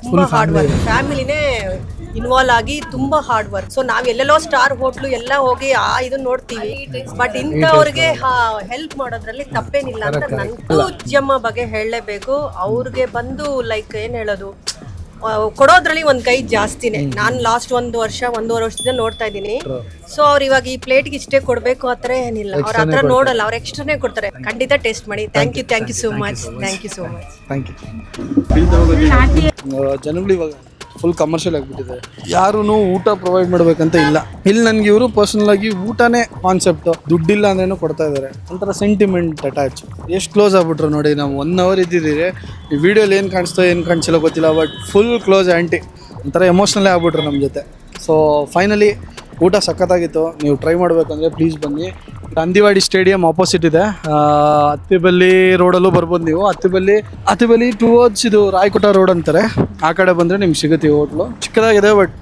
ತುಂಬಾ hard work, ಫ್ಯಾಮಿಲಿನೇ involve ಆಗಿ ತುಂಬಾ ಹಾರ್ಡ್ ವರ್ಕ್. ಸೊ ನಾವ್ ಎಲ್ಲೆಲ್ಲೋ ಸ್ಟಾರ್ ಹೋಟ್ಲು ಎಲ್ಲ ಹೋಗಿ ಇದನ್ನ ನೋಡ್ತೀವಿ, ಬಟ್ ಇಂಥವ್ರಿಗೆ ಹೆಲ್ಪ್ ಮಾಡೋದ್ರಲ್ಲಿ ತಪ್ಪೇನಿಲ್ಲ ಅಂತ ನಂಗೂ ಉದ್ಯಮ ಬಗ್ಗೆ ಹೇಳಲೇಬೇಕು. ಅವ್ರಿಗೆ ಬಂದು ಲೈಕ್ ಏನ್ ಹೇಳೋದು, ಕೊಡೋದ್ರಲ್ಲಿ ಒಂದ್ ಕೈ ಜಾಸ್ತಿನೇ. ನಾನು ಲಾಸ್ಟ್ ಒಂದೂವರೆ ವರ್ಷದಿಂದ ನೋಡ್ತಾ ಇದ್ದೀನಿ. ಸೊ ಅವ್ರು ಇವಾಗ ಈ ಪ್ಲೇಟ್ಗೆ ಇಷ್ಟೇ ಕೊಡ್ಬೇಕು ಆತರ ಏನಿಲ್ಲ, ಅವ್ರ ಹತ್ರ ನೋಡಲ್ಲ, ಅವ್ರು ಎಕ್ಸ್ಟ್ರಾನೇ ಕೊಡ್ತಾರೆ. ಖಂಡಿತ ಟೇಸ್ಟ್ ಮಾಡಿ. Thank you so much. Thank you. ಜನಗಳು ಇವಾಗ ಫುಲ್ ಕಮರ್ಷಿಯಲ್ ಆಗಿಬಿಟ್ಟಿದೆ, ಯಾರೂ ಊಟ ಪ್ರೊವೈಡ್ ಮಾಡಬೇಕಂತ ಇಲ್ಲ. ಇಲ್ಲಿ ನನಗೆ ಇವರು ಪರ್ಸನಲ್ ಆಗಿ ಊಟನೇ ಕಾನ್ಸೆಪ್ಟ್, ದುಡ್ಡಿಲ್ಲ ಅಂದ್ರೇನು ಕೊಡ್ತಾ ಇದ್ದಾರೆ, ಒಂಥರ ಸೆಂಟಿಮೆಂಟ್ ಅಟ್ಯಾಚ್. ಎಷ್ಟು ಕ್ಲೋಸ್ ಆಗ್ಬಿಟ್ರು ನೋಡಿ. ನಾವು 1 hour ಇದ್ದಿದ್ದೀರಿ, ಈ ವಿಡಿಯೋಲಿ ಏನು ಕಾಣಿಸ್ತೋ ಏನು ಕಾಣಿಸಿಲ್ಲ ಗೊತ್ತಿಲ್ಲ, ಬಟ್ ಫುಲ್ ಕ್ಲೋಸ್ ಆಂಟಿ, ಒಂಥರ ಎಮೋಷ್ನಲ್ಲೇ ಆಗ್ಬಿಟ್ರು ನಮ್ಮ ಜೊತೆ. ಸೊ ಫೈನಲಿ ಊಟ ಸಖತ್ತಾಗಿತ್ತು. ನೀವು ಟ್ರೈ ಮಾಡಬೇಕಂದ್ರೆ ಪ್ಲೀಸ್ ಬನ್ನಿ. ಗಾಂಧಿವಾಡಿ ಸ್ಟೇಡಿಯಂ ಆಪೋಸಿಟ್ ಇದೆ, ಅತ್ತಿಬೆಲ್ಲಿ ರೋಡಲ್ಲೂ ಬರ್ಬೋದು ನೀವು. ಅತ್ತಿಬೆಲ್ಲಿ ಟುವರ್ಡ್ಸ್ ಇದು ರಾಯಕೋಟ ರೋಡ್ ಅಂತಾರೆ, ಆ ಕಡೆ ಬಂದರೆ ನಿಮ್ಗೆ ಸಿಗುತ್ತೆ ಈ ಹೋಟ್ಲು. ಚಿಕ್ಕದಾಗಿದೆ, ಬಟ್